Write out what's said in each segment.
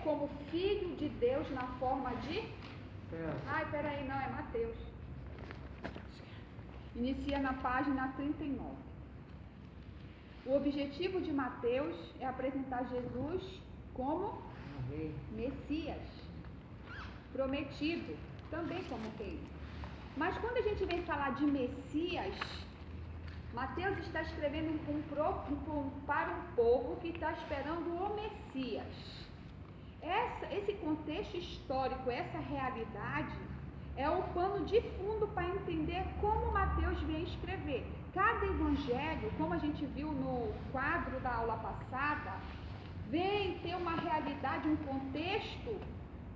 como Filho de Deus na forma de... Ai, peraí, não, é Mateus. Inicia na página 39. O objetivo de Mateus é apresentar Jesus como Messias, prometido, também como rei. Mas quando a gente vem falar de Messias, Mateus está escrevendo para um povo que está esperando o Messias. Esse contexto histórico, essa realidade, é o pano de fundo para entender como Mateus vem escrever. Cada evangelho, como a gente viu no quadro da aula passada, vem ter uma realidade, um contexto,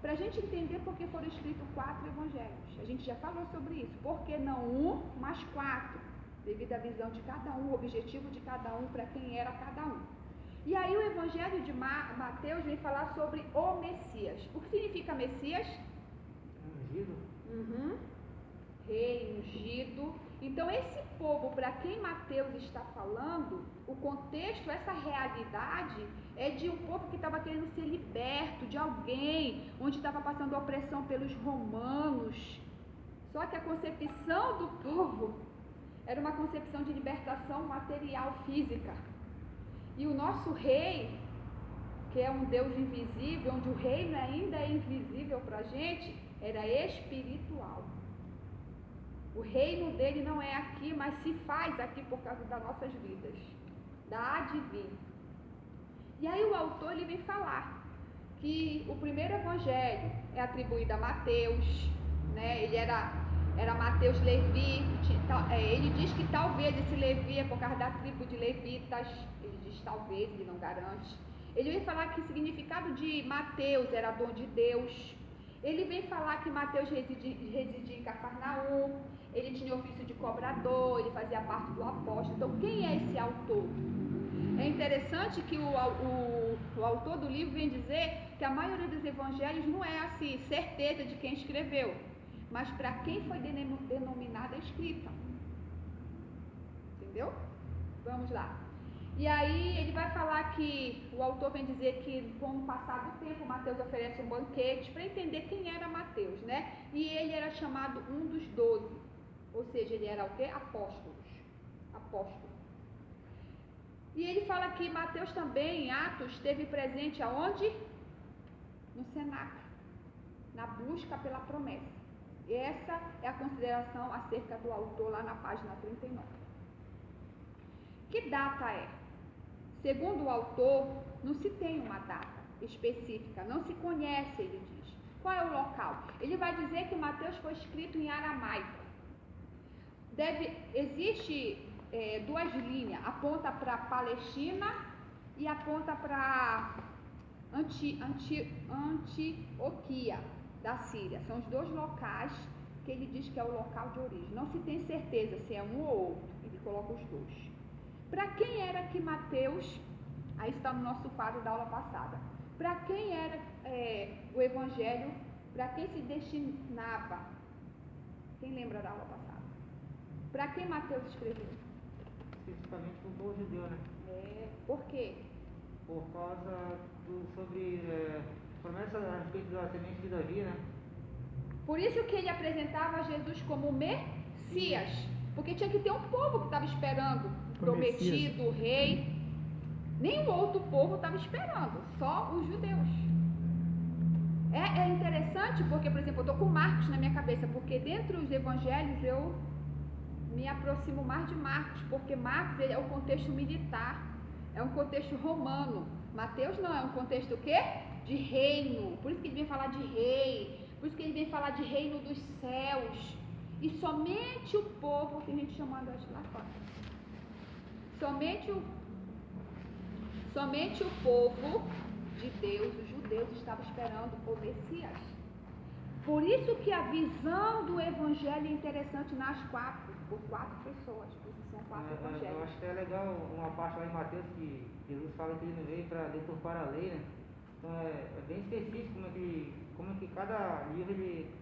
para a gente entender por que foram escritos 4 evangelhos. A gente já falou sobre isso. Por que não 1, mas 4? Devido à visão de cada um, o objetivo de cada um, para quem era cada um. E aí o evangelho de Mateus vem falar sobre o Messias. O que significa Messias? Ungido. Rei, ungido. Então esse povo para quem Mateus está falando, o contexto, essa realidade é de um povo que estava querendo ser liberto de alguém, onde estava passando opressão pelos romanos. Só que a concepção do povo era uma concepção de libertação material, física. E o nosso rei, que é um Deus invisível, onde o reino ainda é invisível para a gente, era espiritual. O reino dele não é aqui, mas se faz aqui por causa das nossas vidas, da advir. E aí o autor ele vem falar que o primeiro evangelho é atribuído a Mateus, né? Ele era Mateus Levi, ele diz que talvez esse Levi é por causa da tribo de levitas, ele diz talvez, ele não garante. Ele vem falar que o significado de Mateus era dom de Deus. Ele vem falar que Mateus residia em Cafarnaum, ele tinha ofício de cobrador, ele fazia parte do apóstolo. Então quem é esse autor? É interessante que o autor do livro vem dizer que a maioria dos evangelhos não é assim, certeza de quem escreveu, mas para quem foi denominada a escrita. Entendeu? Vamos lá. E aí ele vai falar que o autor vem dizer que com o passar do tempo Mateus oferece um banquete para entender quem era Mateus, né? E ele era chamado um dos 12, ou seja, ele era o quê? Apóstolo. E ele fala que Mateus também, em Atos, esteve presente aonde? No cenáculo, na busca pela promessa. E essa é a consideração acerca do autor lá na página 39. Que data é? Segundo o autor, não se tem uma data específica, não se conhece, ele diz. Qual é o local? Ele vai dizer que Mateus foi escrito em aramaico. Existe duas linhas, aponta para Palestina e aponta para Antioquia da Síria. São os dois locais que ele diz que é o local de origem. Não se tem certeza se é um ou outro, ele coloca os dois. Para quem era que Mateus, aí está no nosso quadro da aula passada, para quem era o evangelho, para quem se destinava? Quem lembra da aula passada? Para quem Mateus escreveu? Principalmente para o povo judeu, né? Por quê? Por causa sobre promessa a respeito da semente de Davi, né? Por isso que ele apresentava Jesus como Messias, porque tinha que ter um povo que estava esperando, prometido, o rei. Nenhum outro povo estava esperando, só os judeus. É interessante porque, por exemplo, eu estou com Marcos na minha cabeça, porque dentro dos evangelhos eu me aproximo mais de Marcos, porque Marcos ele é um contexto militar, é um contexto romano. Mateus não, é um contexto o quê? De reino, por isso que ele vem falar de rei, por isso que ele vem falar de reino dos céus. E somente o povo, tem gente chamando acho lá fora, somente o povo de Deus, os judeus, estavam esperando o Messias. Por isso que a visão do evangelho é interessante por 4 pessoas, porque são 4 evangelhos. Eu acho que é legal uma parte lá em Mateus que Jesus fala que ele não veio para deturpar a lei, né? Então é bem específico como que cada livro ele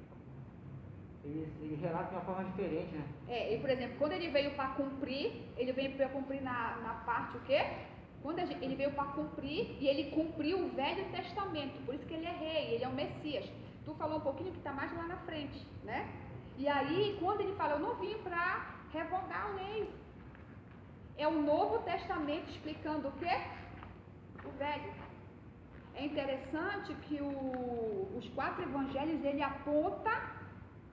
relata de uma forma diferente, né? E por exemplo, quando ele veio para cumprir, ele veio para cumprir na parte o quê? Quando ele veio para cumprir, e ele cumpriu o Velho Testamento, por isso que ele é rei, ele é o Messias. Tu falou um pouquinho que está mais lá na frente, né? E aí, quando ele fala, eu não vim para revogar a lei. É o Novo Testamento explicando o quê? O Velho. É interessante que os 4 evangelhos, ele aponta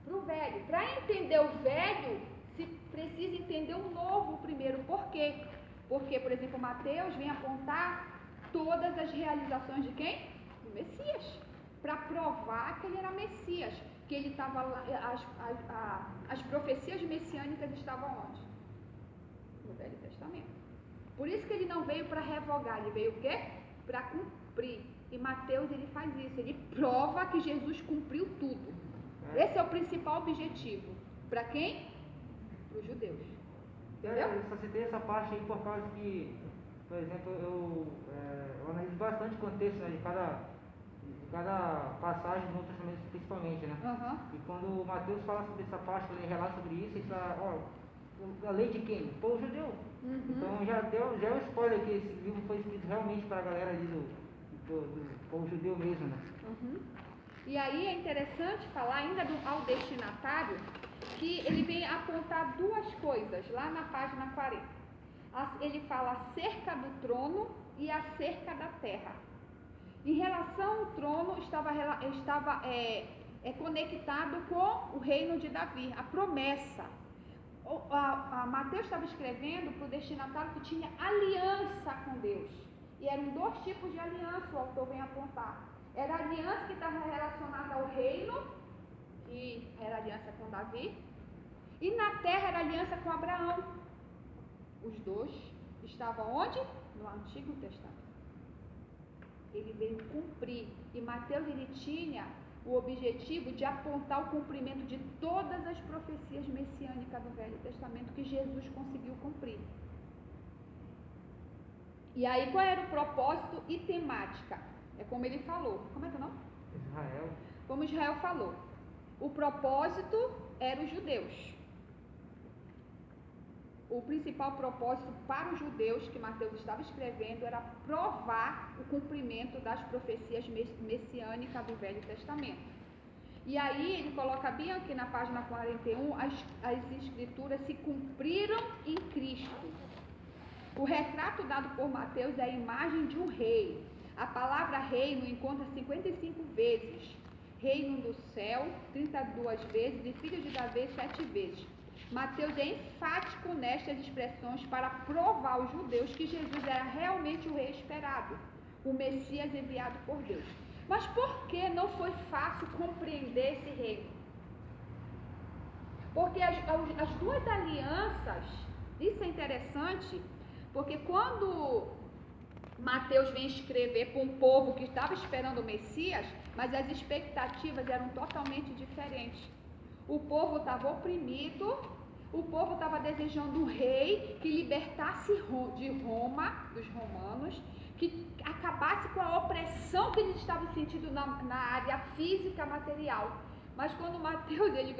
para o Velho. Para entender o Velho, se precisa entender o Novo primeiro. Por quê? Porque, por exemplo, Mateus vem apontar todas as realizações de quem? Do Messias. Para provar que ele era Messias. Que ele estava lá, as profecias messiânicas estavam onde? No Velho Testamento. Por isso que ele não veio para revogar, ele veio o quê? Para cumprir. E Mateus, ele faz isso, ele prova que Jesus cumpriu tudo. Esse é o principal objetivo. Para quem? Para os judeus. Eu só citei essa parte aí por causa que, por exemplo, eu analiso bastante o contexto, né, de cada passagem do Novo Testamento principalmente, né? E quando o Mateus fala sobre essa parte, quando ele relata sobre isso, ele fala, a lei de quem? Do povo judeu. Então já é um spoiler que esse livro foi escrito realmente para a galera ali do povo judeu mesmo, né? E aí é interessante falar ainda ao destinatário que ele vem apontar 2 coisas lá na página 40. Ele fala acerca do trono e acerca da terra. Em relação ao trono, estava conectado com o reino de Davi, a promessa. Mateus estava escrevendo para o destinatário que tinha aliança com Deus. E eram 2 tipos de aliança, o autor vem apontar. Era a aliança que estava relacionada ao reino, que era a aliança com Davi, e na terra era a aliança com Abraão. Os 2 estavam onde? No Antigo Testamento. Ele veio cumprir. E Mateus, ele tinha o objetivo de apontar o cumprimento de todas as profecias messiânicas do Velho Testamento que Jesus conseguiu cumprir. E aí, qual era o propósito e temática? É como ele falou. Como é que é o nome? Israel. Como Israel falou. O propósito era os judeus. O principal propósito para os judeus que Mateus estava escrevendo era provar o cumprimento das profecias messiânicas do Velho Testamento. E aí ele coloca bem aqui na página 41, as escrituras se cumpriram em Cristo. O retrato dado por Mateus é a imagem de um rei. A palavra reino encontra 55 vezes. Reino do céu, 32 vezes, e filho de Davi, 7 vezes. Mateus é enfático nestas expressões para provar aos judeus que Jesus era realmente o rei esperado, o Messias enviado por Deus. Mas por que não foi fácil compreender esse reino? Porque as 2 alianças, isso é interessante, porque quando Mateus vem escrever para um povo que estava esperando o Messias, mas as expectativas eram totalmente diferentes. O povo estava oprimido, o povo estava desejando um rei que libertasse de Roma, dos romanos, que acabasse com a opressão que eles estavam sentindo na área física, material. Mas quando Mateus ele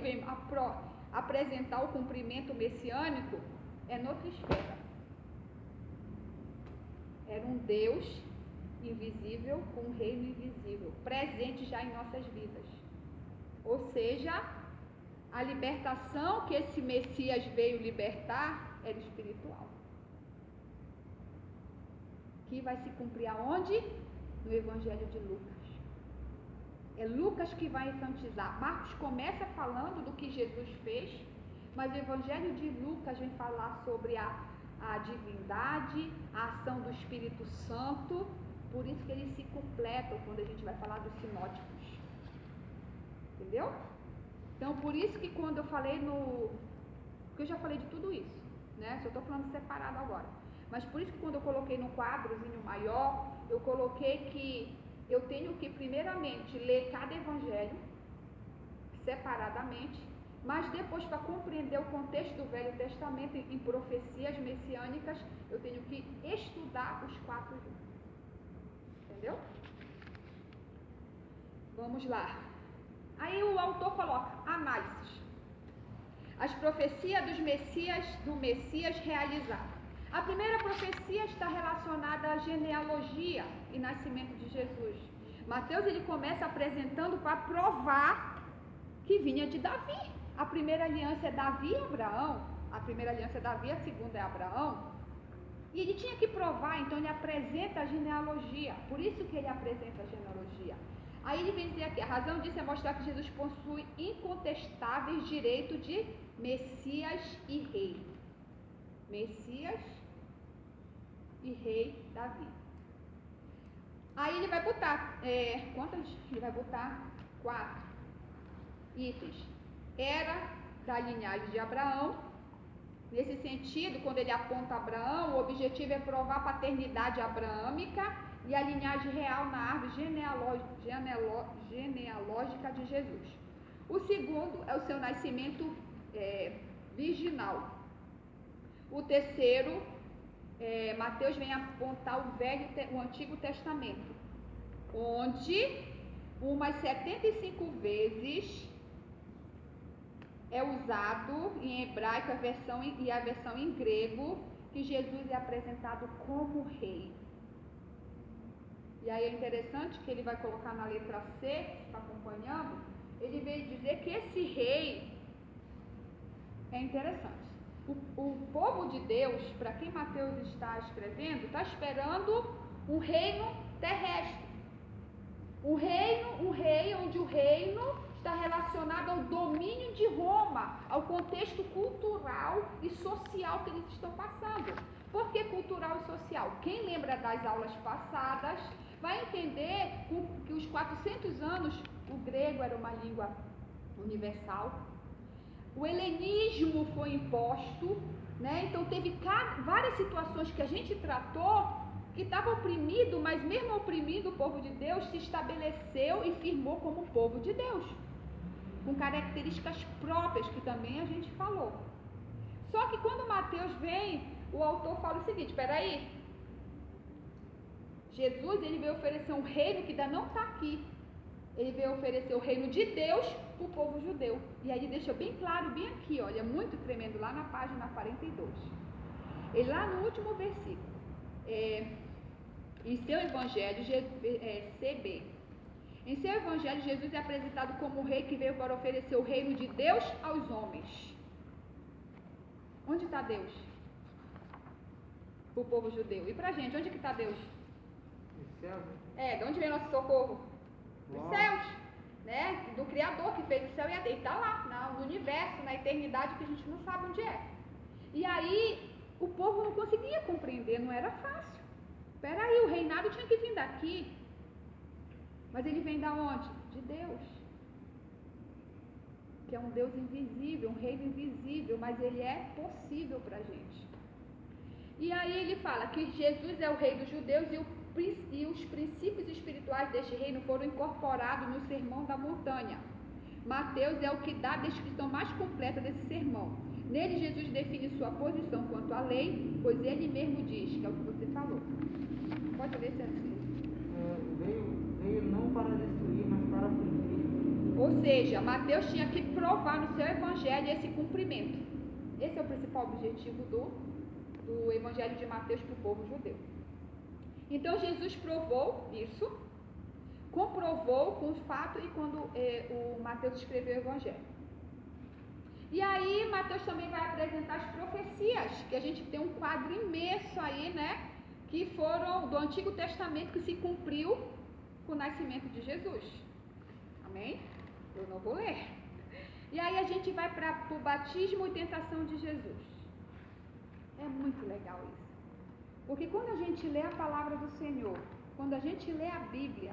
vem apresentar o cumprimento messiânico, é noutra esfera. Era um Deus invisível com um reino invisível, presente já em nossas vidas. Ou seja, a libertação que esse Messias veio libertar era espiritual. Que vai se cumprir aonde? No Evangelho de Lucas. É Lucas que vai enfatizar. Marcos começa falando do que Jesus fez, mas o Evangelho de Lucas vem falar sobre a divindade, a ação do Espírito Santo. Por isso que eles se completam quando a gente vai falar dos sinóticos. Entendeu? Então, por isso que quando eu falei porque eu já falei de tudo isso, né? Só estou falando separado agora. Mas por isso que quando eu coloquei no quadrozinho maior, eu coloquei que eu tenho que primeiramente ler cada evangelho separadamente, mas depois, para compreender o contexto do Velho Testamento em profecias messiânicas, eu tenho que estudar os 4 juntos. Entendeu? Vamos lá. Aí o autor coloca análises. As profecias do Messias realizadas. A primeira profecia está relacionada à genealogia e nascimento de Jesus. Mateus ele começa apresentando para provar que vinha de Davi. A primeira aliança é Davi e Abraão. A primeira aliança é Davi, a segunda é Abraão. E ele tinha que provar, então ele apresenta a genealogia. Por isso que ele apresenta a genealogia. Aí ele vem dizer aqui, a razão disso é mostrar que Jesus possui incontestáveis direitos de Messias e Rei. Messias e Rei Davi. Aí ele vai botar, quantas? Ele vai botar 4 itens. Era da linhagem de Abraão. Nesse sentido, quando ele aponta Abraão, o objetivo é provar a paternidade abraâmica e a linhagem real na árvore genealógica de Jesus. O segundo é o seu nascimento virginal. O terceiro, Mateus vem apontar o Antigo Testamento, onde umas 75 vezes é usado em hebraico a versão em grego que Jesus é apresentado como rei. E aí é interessante que ele vai colocar na letra C, está acompanhando, ele veio dizer que esse rei é interessante. O povo de Deus, para quem Mateus está escrevendo, está esperando um reino terrestre. Um rei onde o reino está relacionado ao domínio de Roma, ao contexto cultural e social que eles estão passando. Por que cultural e social? Quem lembra das aulas passadas vai entender que os 400 anos o grego era uma língua universal. O helenismo foi imposto, né? Então teve várias situações que a gente tratou que estava oprimido, mas mesmo oprimido o povo de Deus se estabeleceu e firmou como povo de Deus, com características próprias que também a gente falou. Só que quando Mateus vem, o autor fala o seguinte, peraí, Jesus ele veio oferecer um reino que ainda não está aqui. Ele veio oferecer o reino de Deus para o povo judeu. E aí ele deixou bem claro, bem aqui, olha, muito tremendo, lá na página 42. E lá no último versículo, em seu evangelho, CB, em seu evangelho, Jesus é apresentado como o rei que veio para oferecer o reino de Deus aos homens. Onde está Deus? Para o povo judeu. E para a gente, onde que está Deus? Os céus. De onde vem nosso socorro? Dos céus, né? Do Criador que fez o céu e a terra. Está lá, no universo, na eternidade, que a gente não sabe onde é. E aí, o povo não conseguia compreender, não era fácil. Peraí, o reinado tinha que vir daqui. Mas ele vem da onde? De Deus. Que é um Deus invisível, um reino invisível, mas ele é possível para a gente. E aí ele fala que Jesus é o rei dos judeus e os princípios espirituais deste reino foram incorporados no Sermão da Montanha. Mateus é o que dá a descrição mais completa desse sermão. Nele Jesus define sua posição quanto à lei, pois ele mesmo diz, que é o que você falou. Pode ler, Sérgio. Veio não para destruir, mas para cumprir. Ou seja, Mateus tinha que provar no seu evangelho esse cumprimento. Esse é o principal objetivo do evangelho de Mateus para o povo judeu. Então Jesus provou isso, comprovou com o fato e quando o Mateus escreveu o evangelho. E aí Mateus também vai apresentar as profecias, que a gente tem um quadro imenso aí, né? Que foram do Antigo Testamento que se cumpriu com o nascimento de Jesus. Amém? Eu não vou ler. E aí a gente vai para o batismo e tentação de Jesus. É muito legal isso. Porque quando a gente lê a palavra do Senhor, quando a gente lê a Bíblia,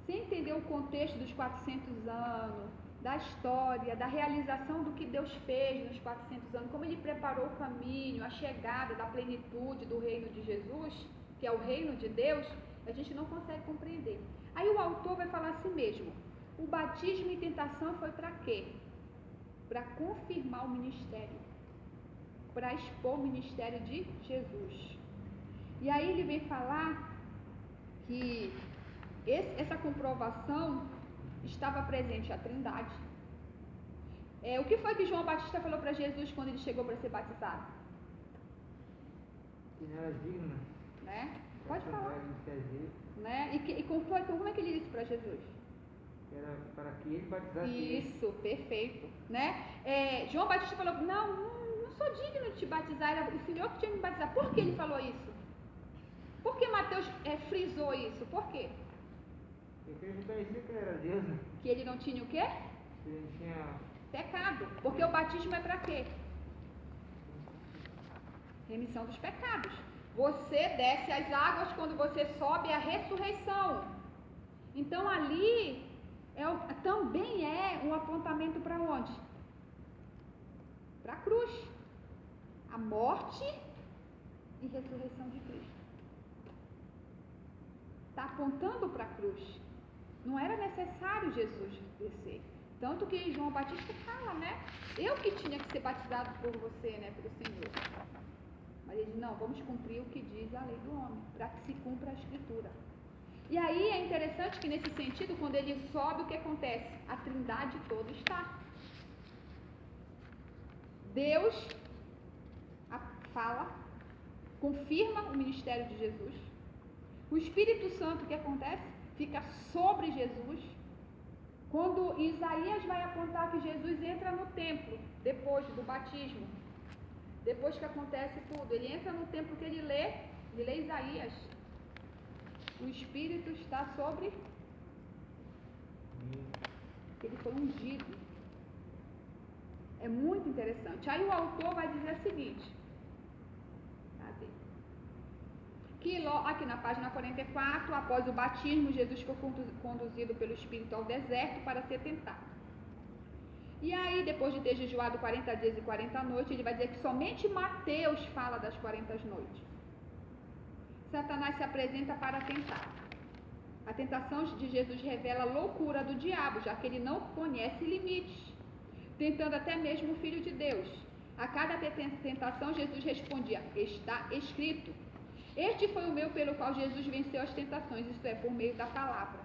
sem entender o contexto dos 400 anos, da história, da realização do que Deus fez nos 400 anos, como Ele preparou o caminho, a chegada da plenitude do reino de Jesus, que é o reino de Deus, a gente não consegue compreender. Aí o autor vai falar assim mesmo, o batismo e tentação foi para quê? Para confirmar o ministério, para expor o ministério de Jesus. E aí ele vem falar que essa comprovação estava presente a Trindade. O que foi que João Batista falou para Jesus quando ele chegou para ser batizado? Que não era digno. Né? Pode falar. Né? E como é que ele disse para Jesus? Era para que ele batizasse. Isso, perfeito. Né? João Batista falou, não sou digno de te batizar, era o Senhor que tinha que me batizar. Por que ele falou isso? Por que Mateus frisou isso? Por quê? Porque ele reconhecia que ele era Deus, né? Que ele não tinha o quê? Que ele não tinha pecado. Porque o batismo é para quê? Remissão dos pecados. Você desce as águas quando você sobe a ressurreição. Então ali também é um apontamento para onde? Para a cruz. A morte e ressurreição de Cristo. Está apontando para a cruz. Não era necessário Jesus descer. Tanto que João Batista fala, né? Eu que tinha que ser batizado por você, né? Pelo Senhor. Mas ele diz, não, vamos cumprir o que diz a lei do homem, para que se cumpra a Escritura. E aí é interessante que nesse sentido, quando ele sobe, o que acontece? A Trindade toda está. Deus fala, confirma o ministério de Jesus. O Espírito Santo, o que acontece? Fica sobre Jesus. Quando Isaías vai apontar que Jesus entra no templo, depois do batismo, depois que acontece tudo, ele entra no templo que ele lê Isaías. O Espírito está sobre ele, foi ungido. É muito interessante. Aí o autor vai dizer o seguinte, que aqui na página 44, após o batismo, Jesus foi conduzido pelo Espírito ao deserto para ser tentado. E aí, depois de ter jejuado 40 dias e 40 noites, ele vai dizer que somente Mateus fala das 40 noites. Satanás se apresenta para tentar. A tentação de Jesus revela a loucura do diabo, já que ele não conhece limites, tentando até mesmo o Filho de Deus. A cada tentação, Jesus respondia, está escrito. Este foi o meio pelo qual Jesus venceu as tentações, isto é, por meio da palavra.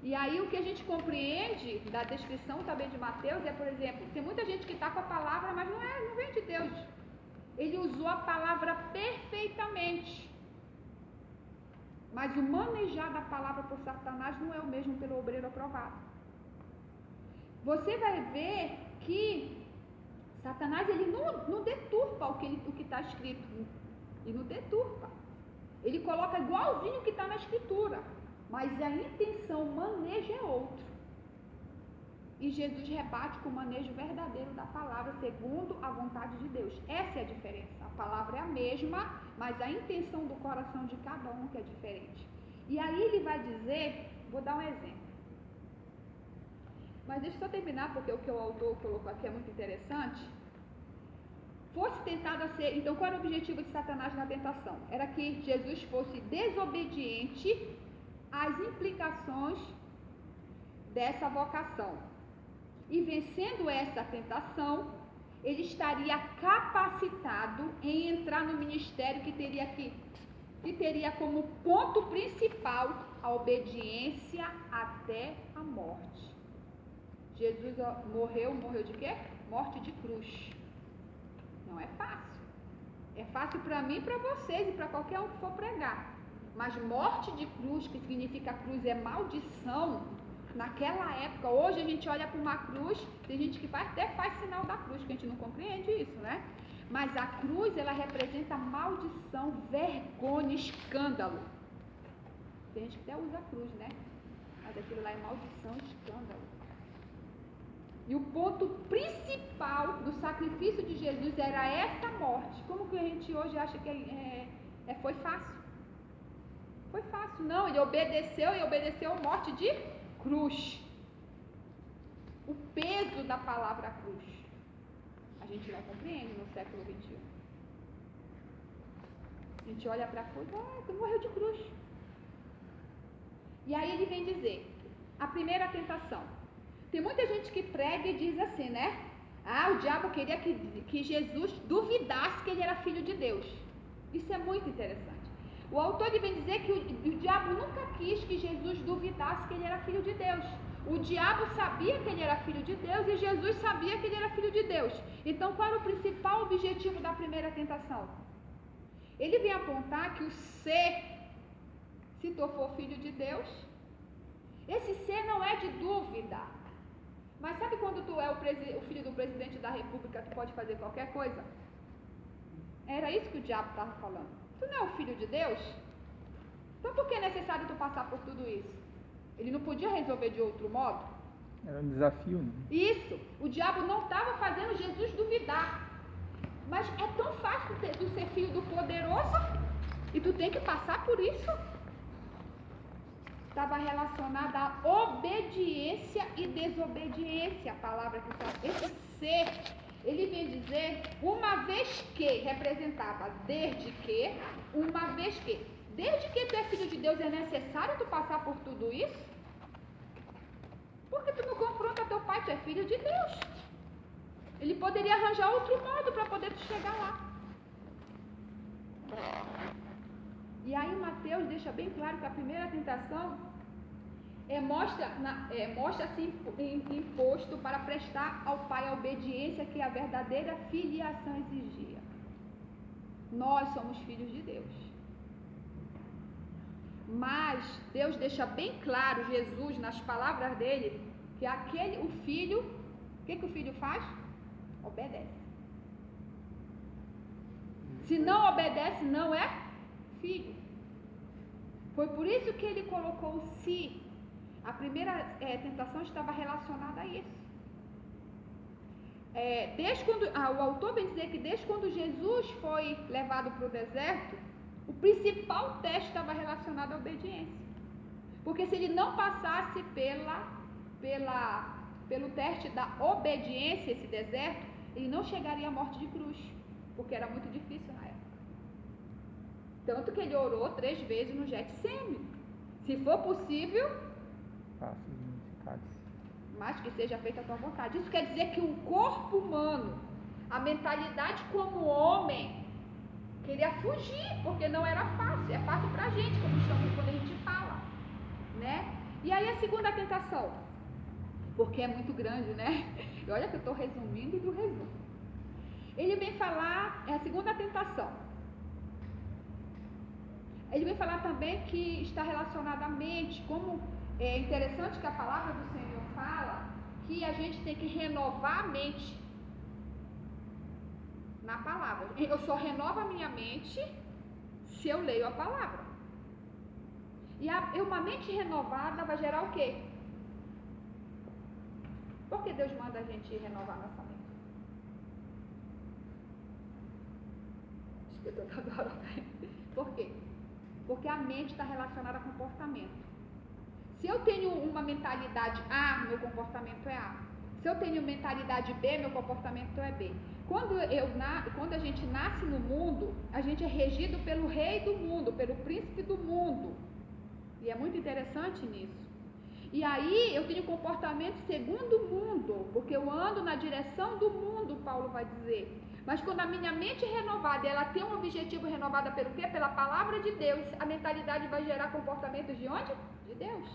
E aí o que a gente compreende da descrição também de Mateus é, por exemplo, tem muita gente que está com a palavra, mas não vem de Deus. Ele usou a palavra perfeitamente. Mas o manejar da palavra por Satanás não é o mesmo pelo obreiro aprovado. Você vai ver que Satanás ele não deturpa o que está escrito. Ele não deturpa. Ele coloca igualzinho o que está na Escritura. Mas a intenção, o manejo é outro. E Jesus rebate com o manejo verdadeiro da palavra, segundo a vontade de Deus. Essa é a diferença. A palavra é a mesma, mas a intenção do coração de cada um que é diferente. E aí ele vai dizer, vou dar um exemplo. Mas deixa eu só terminar, porque o que o autor colocou aqui é muito interessante. Fosse tentado a ser... Então, qual era o objetivo de Satanás na tentação? Era que Jesus fosse desobediente às implicações dessa vocação. E vencendo essa tentação, ele estaria capacitado em entrar no ministério que teria como ponto principal a obediência até a morte. Jesus morreu de quê? Morte de cruz. Não é fácil. É fácil para mim e para vocês e para qualquer um que for pregar. Mas morte de cruz, que significa cruz é maldição, naquela época, hoje a gente olha para uma cruz, tem gente que até faz sinal da cruz, que a gente não compreende isso, né? Mas a cruz, ela representa maldição, vergonha, escândalo. Tem gente que até usa a cruz, né? Mas aquilo lá é maldição, escândalo. E o ponto principal do sacrifício de Jesus era essa morte. Como que a gente hoje acha que foi fácil? Foi fácil. Não, ele obedeceu morte de cruz. O peso da palavra cruz. A gente não compreende no século XXI. A gente olha para a cruz, tu morreu de cruz. E aí ele vem dizer, a primeira tentação. Tem muita gente que prega e diz assim, né? O diabo queria que Jesus duvidasse que ele era filho de Deus. Isso é muito interessante. O autor ele vem dizer que o diabo nunca quis que Jesus duvidasse que ele era filho de Deus. O diabo sabia que ele era filho de Deus e Jesus sabia que ele era filho de Deus. Então, qual era o principal objetivo da primeira tentação? ele vem apontar que o ser, se tu for filho de Deus, esse ser não é de dúvida. Mas sabe quando tu é o filho do presidente da república, tu pode fazer qualquer coisa? Era isso que o diabo estava falando. Tu não é o filho de Deus? Então por que é necessário tu passar por tudo isso? Ele não podia resolver de outro modo? Era um desafio, né? Isso, o diabo não estava fazendo Jesus duvidar. Mas é tão fácil tu ser filho do poderoso e tu tem que passar por isso. Estava relacionada à obediência e desobediência, a palavra que está. Esse ser, ele vem dizer, uma vez que, representava desde que, uma vez que. Desde que tu é filho de Deus, é necessário tu passar por tudo isso? Porque tu não confronta teu pai, tu é filho de Deus. Ele poderia arranjar outro modo para poder tu chegar lá. E aí Mateus deixa bem claro que a primeira tentação mostra-se imposto para prestar ao pai a obediência que a verdadeira filiação exigia. Nós somos filhos de Deus. Mas Deus deixa bem claro, Jesus, nas palavras dele, que o filho, o que o filho faz? Obedece. Se não obedece, não é filho. Foi por isso que ele colocou o si. A primeira tentação estava relacionada a isso. O autor vem dizer que desde quando Jesus foi levado para o deserto, o principal teste estava relacionado à obediência. Porque se ele não passasse pelo teste da obediência, esse deserto, ele não chegaria à morte de cruz, porque era muito difícil na época. Tanto que ele orou 3 vezes no Getsêmani. Se for possível, mas que seja feita a tua vontade. Isso quer dizer que o corpo humano, a mentalidade como homem, queria fugir, porque não era fácil. É fácil pra gente, quando a gente fala, né? E aí a segunda tentação, porque é muito grande, né? E olha que eu estou resumindo do resumo. Ele vem falar, é a segunda tentação. Ele vem falar também que está relacionada à mente, como é interessante que a palavra do Senhor fala que a gente tem que renovar a mente na palavra. Eu só renovo a minha mente se eu leio a palavra. E uma mente renovada vai gerar o quê? Por que Deus manda a gente renovar nossa mente? Por quê? Porque a mente está relacionada a comportamento. Se eu tenho uma mentalidade A, meu comportamento é A. Se eu tenho mentalidade B, meu comportamento é B. Quando a gente nasce no mundo, a gente é regido pelo rei do mundo, pelo príncipe do mundo. E é muito interessante nisso. E aí eu tenho comportamento segundo o mundo, porque eu ando na direção do mundo, Paulo vai dizer. Mas quando a minha mente é renovada, ela tem um objetivo renovado pelo quê? Pela palavra de Deus, a mentalidade vai gerar comportamentos de onde? De Deus.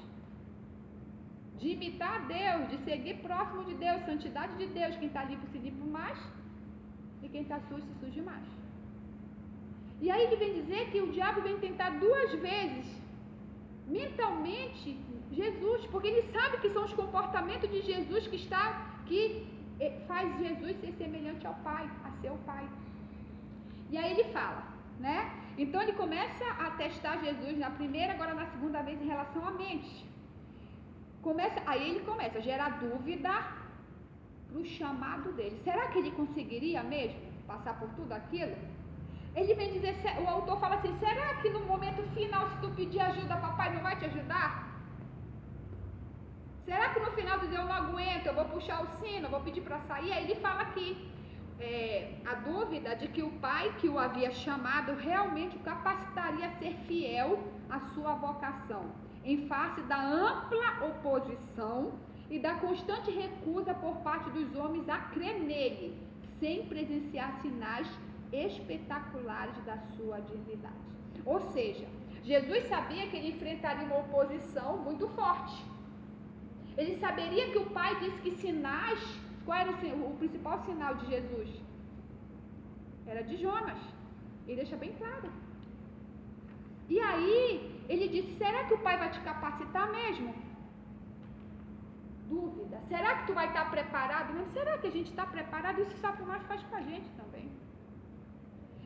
De imitar Deus, de seguir próximo de Deus, santidade de Deus. Quem está limpo se limpa mais, e quem está sujo se suje mais. E aí ele vem dizer que o diabo vem tentar 2 vezes, mentalmente, Jesus, porque ele sabe que são os comportamentos de Jesus que faz Jesus ser semelhante ao Pai, a seu Pai. E aí ele fala, né? Então ele começa a testar Jesus na primeira, agora na segunda vez em relação à mente. Aí ele começa a gerar dúvida para o chamado dele. Será que ele conseguiria mesmo passar por tudo aquilo? Ele vem dizer, o autor fala assim, será que no momento final, se tu pedir ajuda, papai não vai te ajudar? Será que no final dizer, eu não aguento, eu vou puxar o sino, eu vou pedir para sair? Aí ele fala aqui, a dúvida de que o pai que o havia chamado realmente o capacitaria a ser fiel à sua vocação, em face da ampla oposição e da constante recusa por parte dos homens a crer nele, sem presenciar sinais espetaculares da sua divindade. Ou seja, Jesus sabia que ele enfrentaria uma oposição muito forte. Ele saberia que o pai disse que sinais, qual era o principal sinal de Jesus? Era de Jonas. Ele deixa bem claro. E aí, ele disse, será que o Pai vai te capacitar mesmo? Dúvida. Será que tu vai estar preparado? Mas será que a gente está preparado? Isso Satanás faz com a gente também.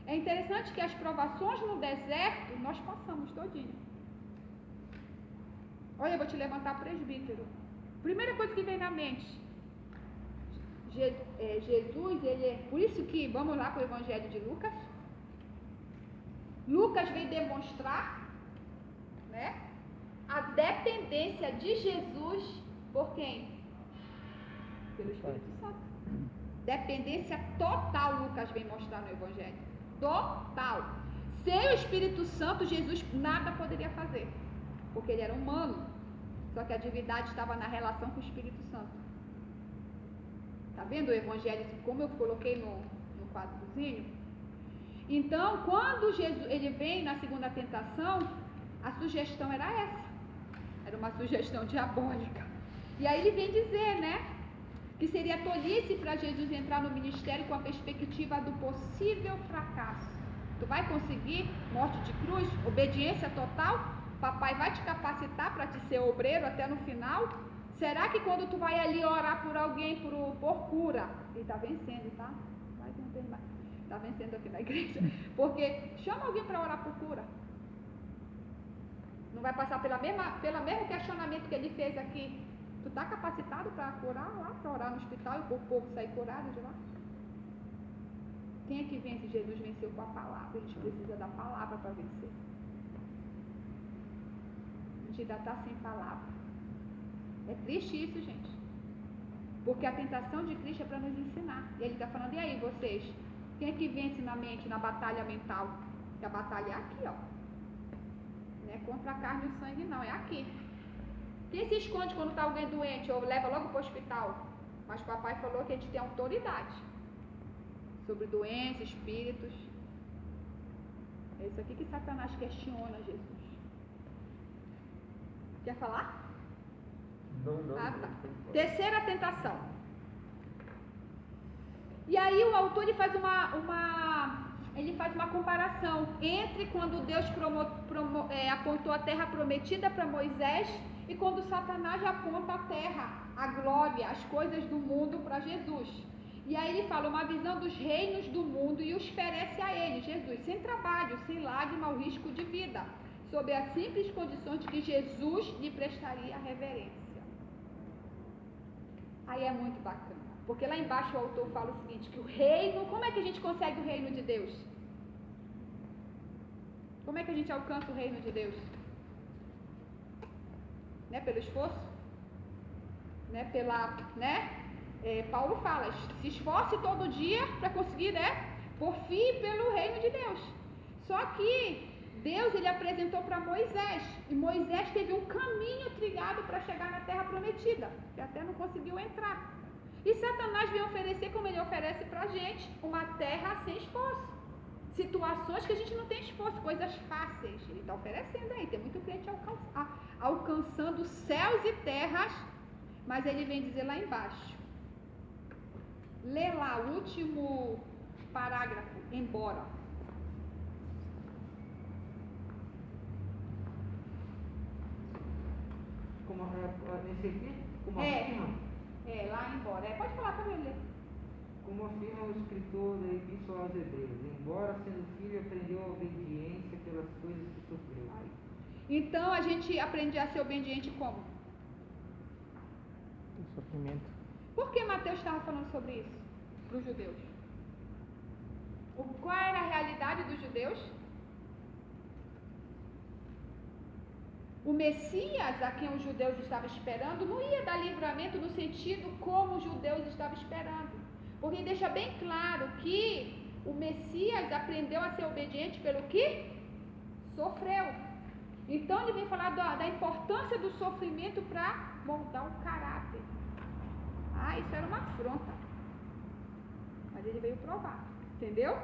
É interessante que as provações no deserto, nós passamos todinho. Olha, eu vou te levantar presbítero. Primeira coisa que vem na mente. Jesus, ele é... Por isso que, vamos lá para o Evangelho de Lucas. Lucas vem demonstrar, né, a dependência de Jesus por quem? Pelo Espírito Santo. Dependência total, Lucas vem mostrar no Evangelho. Total. Sem o Espírito Santo, Jesus nada poderia fazer. Porque ele era humano. Só que a divindade estava na relação com o Espírito Santo. Tá vendo o Evangelho, como eu coloquei no quadrozinho? Então, quando Jesus ele vem na segunda tentação, a sugestão era essa. Era uma sugestão diabólica. E aí ele vem dizer, né, que seria tolice para Jesus entrar no ministério com a perspectiva do possível fracasso. Tu vai conseguir morte de cruz, obediência total? Papai vai te capacitar para te ser obreiro até no final? Será que quando tu vai ali orar por alguém por cura, ele está vencendo, tá? Vai tentar mais. Está vencendo aqui na igreja, porque chama alguém para orar por cura. Não vai passar pelo mesmo questionamento que ele fez aqui. Tu está capacitado para curar lá, para orar no hospital e o povo sair curado de lá? Quem é que vence? Jesus venceu com a palavra. A gente precisa da palavra para vencer. A gente ainda está sem palavra. É triste isso, gente. Porque a tentação de Cristo é para nos ensinar. E ele está falando, e aí vocês? Quem é que vence na mente, na batalha mental? Que a batalha é aqui, ó. Não é contra a carne e o sangue, não. É aqui. Quem se esconde quando está alguém doente ou leva logo para o hospital? Mas o papai falou que a gente tem autoridade sobre doenças, espíritos. É isso aqui que Satanás questiona Jesus. Quer falar? Não. Tá. Terceira tentação. E aí o autor ele faz uma comparação entre quando Deus apontou a terra prometida para Moisés e quando Satanás aponta a terra, a glória, as coisas do mundo para Jesus. E aí ele fala uma visão dos reinos do mundo e os oferece a ele, Jesus, sem trabalho, sem lágrima ou risco de vida, sob as simples condições de que Jesus lhe prestaria reverência. Aí é muito bacana. Porque lá embaixo o autor fala o seguinte, que o reino, como é que a gente consegue o reino de Deus? Como é que a gente alcança o reino de Deus? Né? Pelo esforço? Né? Paulo fala, se esforce todo dia para conseguir, né? Por fim, pelo reino de Deus. Só que Deus, ele apresentou para Moisés, e Moisés teve um caminho trilhado para chegar na terra prometida, que até não conseguiu entrar. E Satanás vem oferecer, como ele oferece pra gente, uma terra sem esforço. Situações que a gente não tem esforço, coisas fáceis. Ele está oferecendo aí, tem muito crente alcançando céus e terras, mas ele vem dizer lá embaixo. Lê lá o último parágrafo, embora. Como nesse aqui? Como afirma? Lá embora. Pode falar para eu ler. Como afirma o escritor da Epístola aos Hebreus, embora sendo filho, aprendeu a obediência pelas coisas que sofreu. Então a gente aprende a ser obediente como? O sofrimento. Por que Mateus estava falando sobre isso para os judeus? Qual era a realidade dos judeus? O Messias, a quem os judeus estavam esperando, não ia dar livramento no sentido como os judeus estavam esperando. Porque deixa bem claro que o Messias aprendeu a ser obediente pelo que sofreu. Então ele vem falar da importância do sofrimento para moldar o caráter. Isso era uma afronta. Mas ele veio provar, entendeu?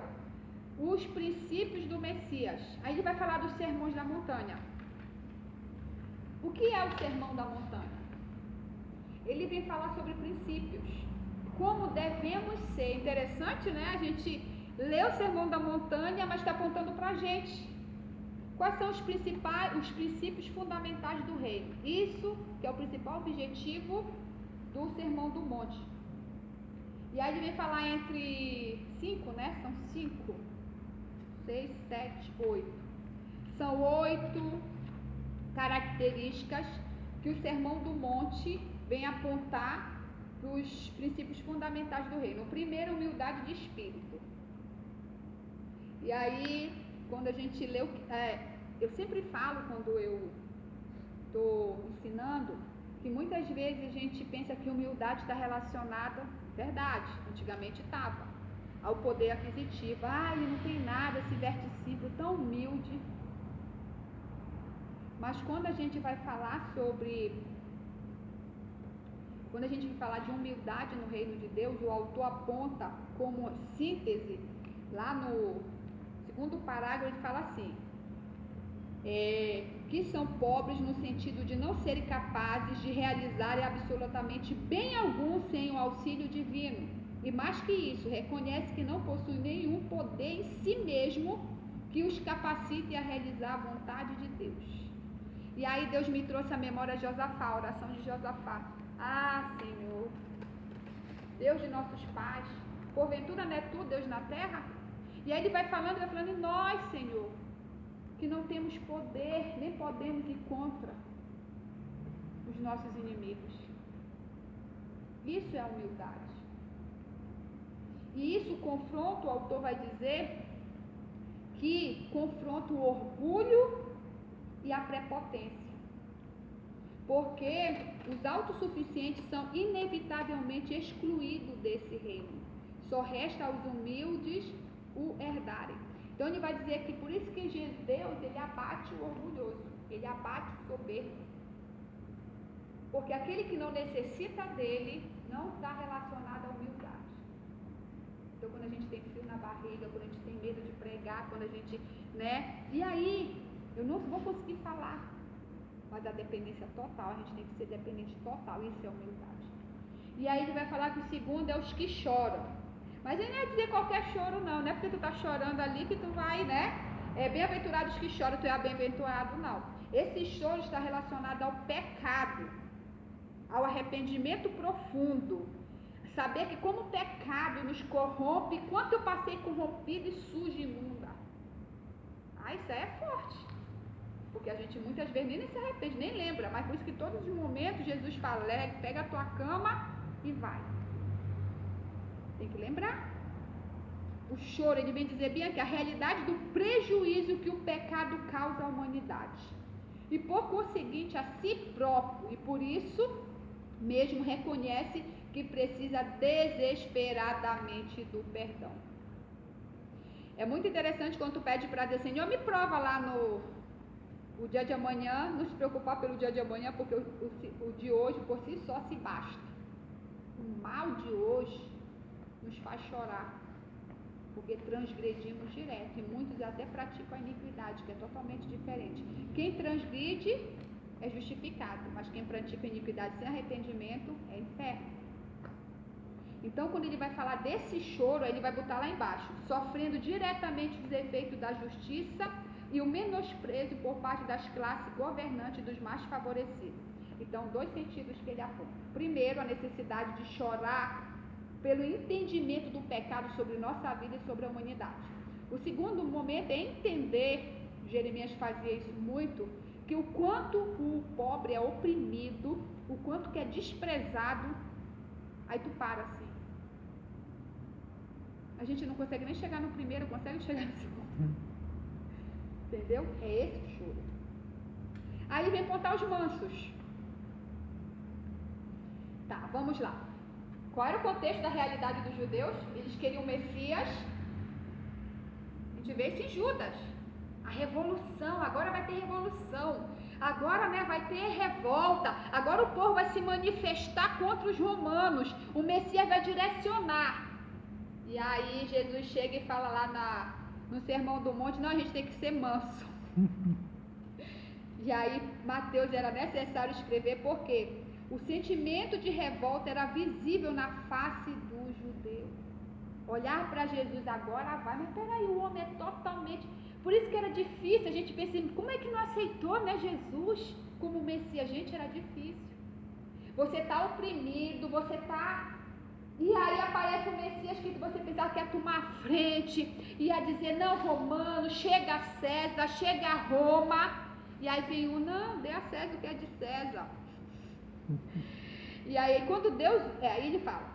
Os princípios do Messias. Aí ele vai falar dos sermões da montanha. O que é o sermão da montanha? Ele vem falar sobre princípios. Como devemos ser. Interessante, né? A gente lê o Sermão da Montanha, mas está apontando para a gente. Quais são os princípios fundamentais do reino? Isso que é o principal objetivo do Sermão do Monte. E aí ele vem falar entre 5, né? São 5, 6, 7, 8. São 8 características que o Sermão do Monte vem apontar para os princípios fundamentais do reino. O primeiro, humildade de espírito. E aí, quando a gente lê, eu sempre falo quando eu estou ensinando, que muitas vezes a gente pensa que humildade está relacionada, verdade, antigamente estava, ao poder aquisitivo. Ele não tem nada, esse discípulo tão humilde. Mas quando a gente vai falar de humildade no reino de Deus, o autor aponta como síntese, lá no segundo parágrafo ele fala assim, que são pobres no sentido de não serem capazes de realizar absolutamente bem algum sem o auxílio divino. E mais que isso, reconhece que não possui nenhum poder em si mesmo que os capacite a realizar a vontade de Deus. E aí Deus me trouxe à memória Josafá, a oração de Josafá. Senhor, Deus de nossos pais, porventura não é tu, Deus na terra? E aí ele vai falando, e nós, Senhor, que não temos poder, nem podemos ir contra os nossos inimigos. Isso é a humildade. E isso confronta, o autor vai dizer, que confronta o orgulho e a prepotência. Porque os autossuficientes são inevitavelmente excluídos desse reino. Só resta aos humildes o herdarem. Então ele vai dizer que por isso que Deus, ele abate o orgulhoso, ele abate o soberbo. Porque aquele que não necessita dele não está relacionado à humildade. Então quando a gente tem frio na barriga, quando a gente tem medo de pregar, quando a gente, e aí, eu não vou conseguir falar. Mas a dependência total, a gente tem que ser dependente total, isso é humildade. E aí ele vai falar que o segundo é os que choram. Mas ele não é dizer qualquer choro não é porque tu tá chorando ali que tu vai, bem-aventurados que choram, tu é bem-aventurado, não. Esse choro está relacionado ao pecado, ao arrependimento profundo. Saber que como o pecado nos corrompe, quanto eu passei corrompida e suja e imunda. Isso aí é forte. Porque a gente muitas vezes nem se arrepende, nem lembra, mas por isso que todos os momentos Jesus fala, pega a tua cama e vai. Tem que lembrar. O choro, ele vem dizer bem aqui, a realidade do prejuízo que o pecado causa à humanidade. E por conseguinte a si próprio, e por isso mesmo reconhece que precisa desesperadamente do perdão. É muito interessante quando tu pede para Deus, Senhor, me prova lá o dia de amanhã, não se preocupar pelo dia de amanhã, porque o de hoje por si só se basta. O mal de hoje nos faz chorar, porque transgredimos direto, e muitos até praticam a iniquidade, que é totalmente diferente. Quem transgride é justificado, mas quem pratica a iniquidade sem arrependimento é inferno. Então, quando ele vai falar desse choro, ele vai botar lá embaixo, sofrendo diretamente os efeitos da justiça e o menosprezo por parte das classes governantes dos mais favorecidos. Então, 2 sentidos que ele aponta. Primeiro, a necessidade de chorar pelo entendimento do pecado sobre nossa vida e sobre a humanidade. O segundo momento é entender, Jeremias fazia isso muito, que o quanto o pobre é oprimido, o quanto que é desprezado, aí tu para assim. A gente não consegue nem chegar no primeiro, consegue chegar no segundo. Entendeu? É esse o choro. Aí vem contar os mansos. Tá, vamos lá. Qual era o contexto da realidade dos judeus? Eles queriam o Messias. A gente vê isso em Judas. A revolução, agora vai ter revolução. Agora, vai ter revolta. Agora o povo vai se manifestar contra os romanos. O Messias vai direcionar. E aí Jesus chega e fala lá no Sermão do Monte, não, a gente tem que ser manso. E aí Mateus era necessário escrever porque o sentimento de revolta era visível na face do judeu. Olhar para Jesus agora, vai, mas peraí, o homem é totalmente... Por isso que era difícil, a gente pensa, como é que não aceitou, né, Jesus como Messias? Gente, era difícil. Você está oprimido, você está... E aí aparece o Messias que você pensava que ia tomar a frente, ia dizer, não, romano, chega a César, chega a Roma. E aí vem um, não, dê a César o que é de César. E aí quando Deus, aí ele fala,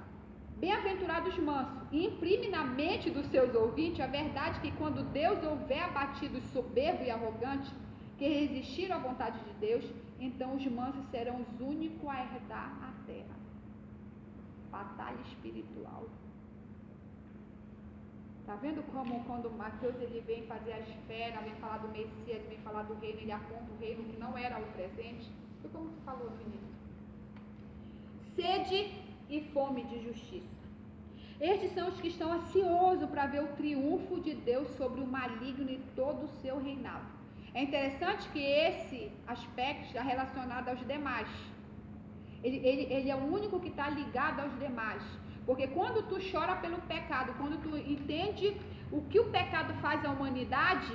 bem-aventurados mansos, e imprime na mente dos seus ouvintes a verdade que quando Deus houver abatido os soberbos e arrogantes, que resistiram à vontade de Deus, então os mansos serão os únicos a herdar a terra. Batalha espiritual. Tá vendo como quando Mateus ele vem fazer a esfera, vem falar do Messias, vem falar do reino, ele aponta o reino que não era o presente? Foi como você falou no início. Sede e fome de justiça. Estes são os que estão ansiosos para ver o triunfo de Deus sobre o maligno e todo o seu reinado. É interessante que esse aspecto está relacionado aos demais. Ele é o único que está ligado aos demais. Porque quando tu chora pelo pecado, quando tu entende o que o pecado faz à humanidade,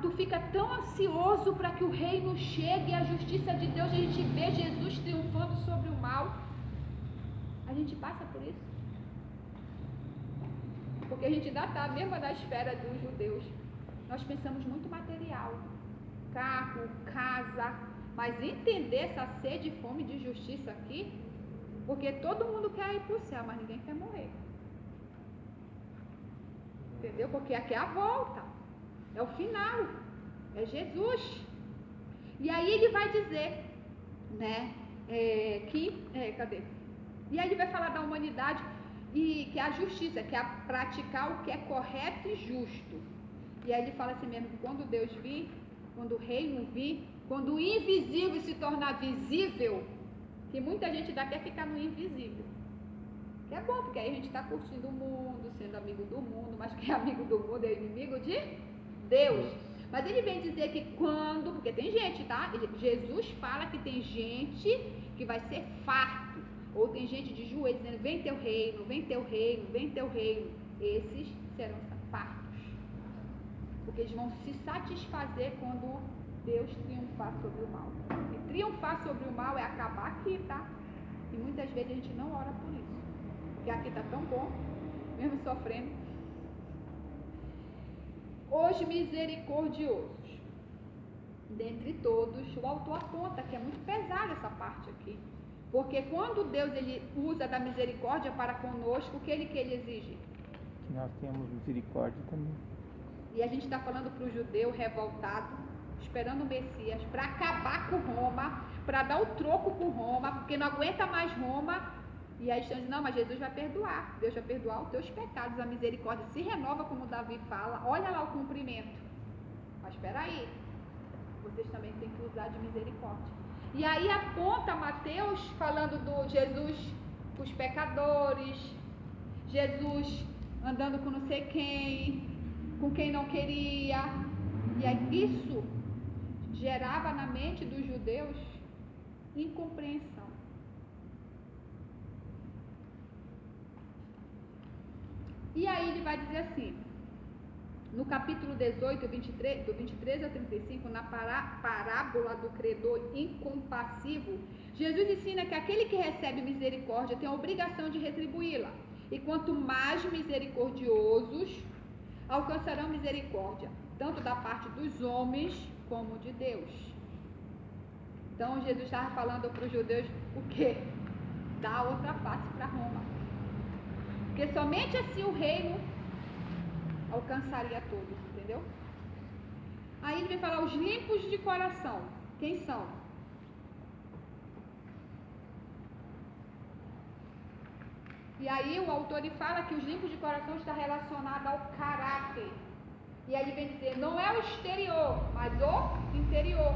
tu fica tão ansioso para que o reino chegue e a justiça de Deus, a gente vê Jesus triunfando sobre o mal. A gente passa por isso. Porque a gente ainda está mesmo na esfera dos judeus. Nós pensamos muito material. Carro, casa, mas entender essa sede e fome de justiça aqui, porque todo mundo quer ir para o céu, mas ninguém quer morrer. Entendeu? Porque aqui é a volta. É o final. É Jesus. E aí ele vai dizer, né, cadê? E aí ele vai falar da humanidade e que é a justiça, que é praticar o que é correto e justo. E aí ele fala assim mesmo, quando Deus vir, quando o reino vir, quando o invisível se tornar visível, que muita gente ainda quer ficar no invisível. Que é bom, porque aí a gente está curtindo o mundo, sendo amigo do mundo, mas quem é amigo do mundo é inimigo de Deus. Mas ele vem dizer que quando, porque tem gente, tá? Jesus fala que tem gente que vai ser farto, ou tem gente de joelho dizendo, vem teu reino, vem teu reino, vem teu reino. Esses serão fartos, porque eles vão se satisfazer quando Deus triunfar sobre o mal. E triunfar sobre o mal é acabar aqui, tá? E muitas vezes a gente não ora por isso, porque aqui tá tão bom, mesmo sofrendo. Os misericordiosos, dentre todos, o autor aponta que é muito pesada essa parte aqui, porque quando Deus ele usa da misericórdia para conosco, o que ele exige? Que nós tenhamos misericórdia também. E a gente está falando para o judeu revoltado, esperando o Messias, para acabar com Roma, para dar o troco com Roma, porque não aguenta mais Roma. E aí estão dizendo, não, mas Jesus vai perdoar, Deus vai perdoar os teus pecados, a misericórdia se renova, como Davi fala, olha lá o cumprimento. Mas espera aí, vocês também têm que usar de misericórdia. E aí aponta Mateus falando do Jesus com os pecadores, Jesus andando com não sei quem, com quem não queria. E aí isso gerava na mente dos judeus incompreensão. E aí ele vai dizer assim, no capítulo 18, do 23 a 35, na parábola do credor incompassivo, Jesus ensina que aquele que recebe misericórdia tem a obrigação de retribuí-la. E quanto mais misericordiosos, alcançarão misericórdia, tanto da parte dos homens como de Deus. Então Jesus estava falando para os judeus o quê? Dá outra face para Roma. Porque somente assim o reino alcançaria todos, entendeu? Aí ele vai falar os limpos de coração. Quem são? E aí o autor ele fala que os limpos de coração está relacionado ao caráter. E aí ele vem dizer, não é o exterior, mas o interior.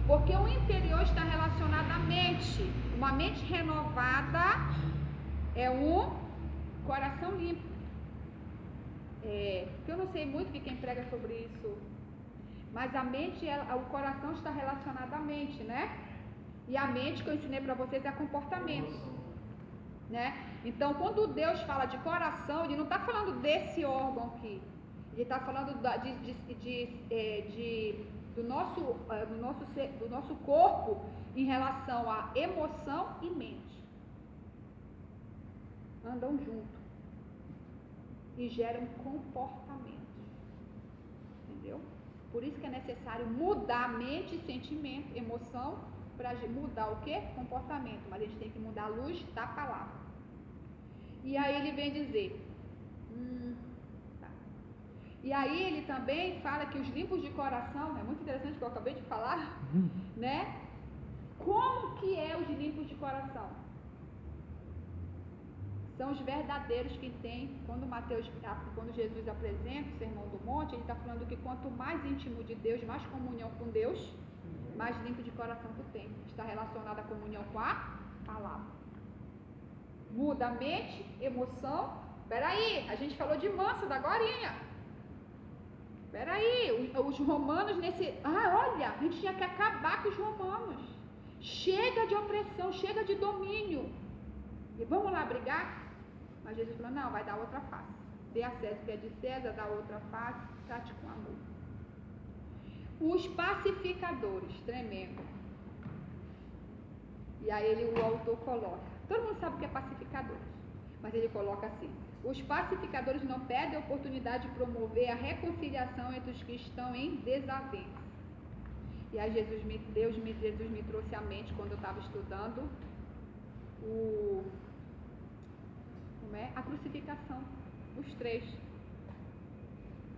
Porque o interior está relacionado à mente. Uma mente renovada é um coração limpo. Eu não sei muito de quem prega sobre isso, mas a mente, o coração está relacionado à mente, né? E a mente que eu ensinei para vocês é comportamento. né? Então, quando Deus fala de coração, Ele não está falando desse órgão aqui. Ele está falando do nosso corpo em relação a emoção e mente. Andam junto e geram comportamentos. Entendeu? Por isso que é necessário mudar mente, sentimento, emoção, para mudar o quê? Comportamento. Mas a gente tem que mudar a luz da palavra. E aí ele vem dizer... Tá. E aí ele também fala que os limpos de coração, é muito interessante o que eu acabei de falar, né? Como que é os limpos de coração? São os verdadeiros que têm, quando Jesus apresenta o Sermão do Monte, ele está falando que quanto mais íntimo de Deus, mais comunhão com Deus, mais limpo de coração tu tem. Está relacionado à comunhão com a palavra. Muda a mente, emoção. Peraí, a gente falou de mansa da agorinha. Peraí, os romanos olha, a gente tinha que acabar com os romanos. Chega de opressão, chega de domínio. E vamos lá brigar? Mas Jesus falou, não, vai dar outra face. Dê a César o que é de César, dá outra face, trate com amor. Os pacificadores, tremendo. E aí o autor coloca, todo mundo sabe o que é pacificadores, mas ele coloca assim, os pacificadores não perdem a oportunidade de promover a reconciliação entre os que estão em desavença. E aí Jesus me trouxe à mente quando eu estava estudando a crucificação, os três.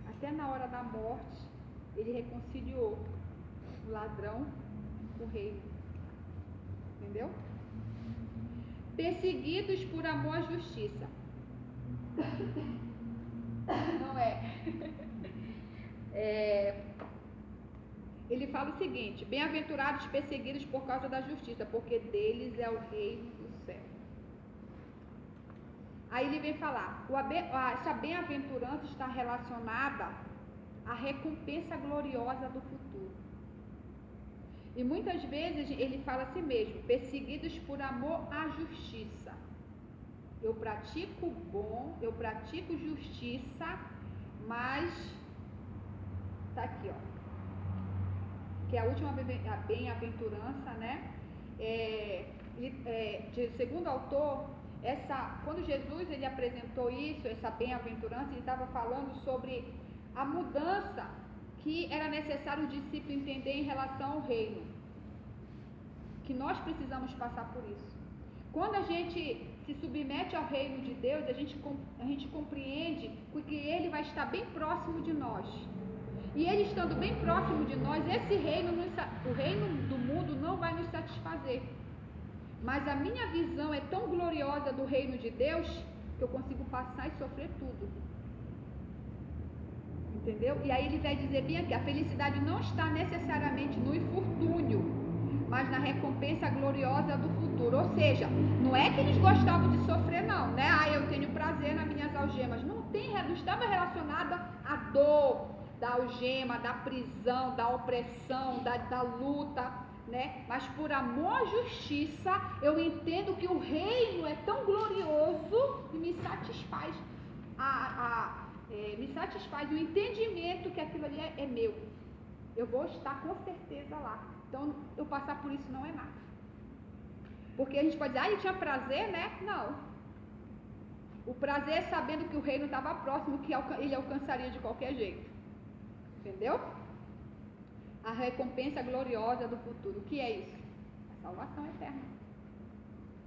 Até na hora da morte, ele reconciliou o ladrão com o rei. Entendeu? Perseguidos por amor à justiça. Não ele fala o seguinte: bem-aventurados perseguidos por causa da justiça, porque deles é o reino do céu. Aí ele vem falar, essa bem-aventurança está relacionada à recompensa gloriosa do futuro. E muitas vezes ele fala assim mesmo, perseguidos por amor à justiça. Eu pratico o bom, eu pratico justiça, mas tá aqui, ó, que é a última bem-aventurança, né? Segundo o autor, quando Jesus ele apresentou isso, essa bem-aventurança, ele estava falando sobre a mudança que era necessário o discípulo entender em relação ao reino, que nós precisamos passar por isso. Quando a gente se submete ao reino de Deus, a gente compreende que ele vai estar bem próximo de nós. E ele estando bem próximo de nós, o reino do mundo não vai nos satisfazer. Mas a minha visão é tão gloriosa do reino de Deus que eu consigo passar e sofrer tudo. Entendeu? E aí ele vai dizer bem aqui, a felicidade não está necessariamente no infortúnio, mas na recompensa gloriosa do futuro. Ou seja, não é que eles gostavam de sofrer não, né? Eu tenho prazer nas minhas algemas. Não estava relacionada à dor da algema, da prisão, da opressão, da luta, né? Mas por amor à justiça, eu entendo que o reino é tão glorioso e me satisfaz me satisfaz o entendimento que aquilo ali é meu. Eu vou estar com certeza lá. Então, eu passar por isso não é nada. Porque a gente pode dizer, ele tinha prazer, né? Não. O prazer é sabendo que o reino estava próximo, que ele alcançaria de qualquer jeito. Entendeu? A recompensa gloriosa do futuro. O que é isso? A salvação eterna.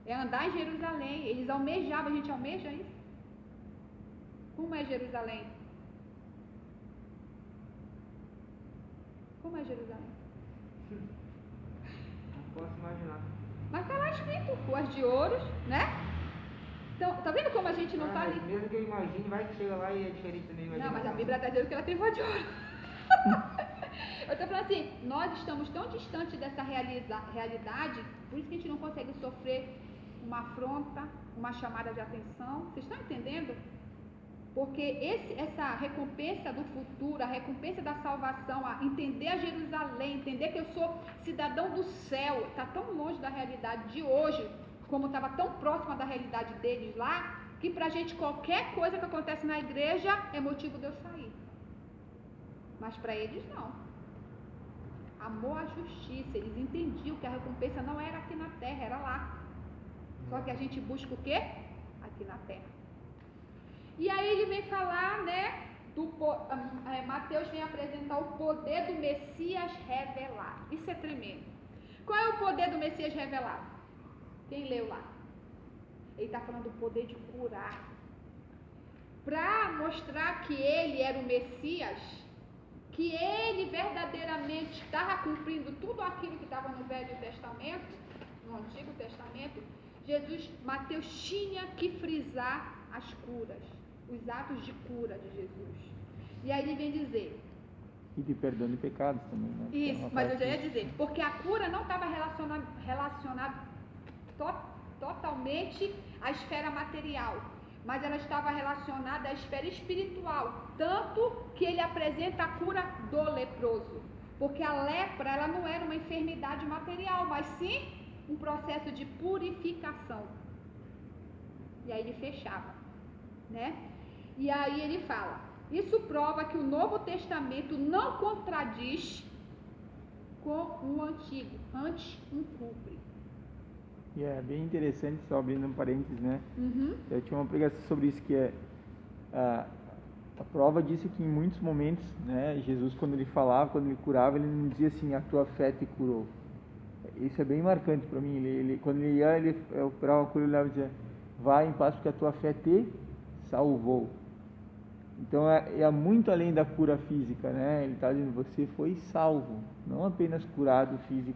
É andar em Jerusalém. Eles almejavam, a gente almeja isso? Como é Jerusalém? Como é Jerusalém? Não posso imaginar. Mas está lá escrito, ruas de ouros, né? Então, tá vendo como a gente não está ali? Mesmo que eu imagine, vai que chega lá e é diferente também. Não, mas a Bíblia está dizendo que ela tem rua de ouro. Eu estou falando assim, nós estamos tão distantes dessa realidade, por isso que a gente não consegue sofrer uma afronta, uma chamada de atenção. Vocês estão entendendo? Porque essa recompensa do futuro, a recompensa da salvação, entender a Jerusalém, entender que eu sou cidadão do céu, está tão longe da realidade de hoje, como estava tão próxima da realidade deles lá, que pra gente qualquer coisa que acontece na igreja é motivo de eu sair. Mas para eles não. Amor à justiça, eles entendiam que a recompensa não era aqui na terra, era lá. Só que a gente busca o quê? Aqui na terra. E aí ele vem falar, né, Mateus vem apresentar o poder do Messias revelado. Isso é tremendo. Qual é o poder do Messias revelado? Quem leu lá? Ele está falando do poder de curar. Para mostrar que ele era o Messias, que ele verdadeiramente estava cumprindo tudo aquilo que estava no Velho Testamento, no Antigo Testamento, Mateus tinha que frisar as curas, os atos de cura de Jesus. E aí ele vem dizer... E de perdão de pecados também, né? Isso, mas eu já ia dizer, porque a cura não estava relacionada totalmente à esfera material, mas ela estava relacionada à esfera espiritual, tanto que ele apresenta a cura do leproso, porque a lepra, ela não era uma enfermidade material, mas sim um processo de purificação. E aí ele fechava, né? E aí ele fala, isso prova que o Novo Testamento não contradiz com o Antigo, antes um cumpre. E é bem interessante, só abrindo um parênteses, né? Uhum. Eu tinha uma pregação sobre isso, que é a prova disso que em muitos momentos, né, Jesus, quando ele falava, quando ele curava, ele não dizia assim, a tua fé te curou. Isso é bem marcante para mim. Quando ele ia, operava uma cura, ele olhava e dizia, vai em paz porque a tua fé te salvou. Então é muito além da cura física, né? Ele está dizendo, você foi salvo, não apenas curado fisicamente.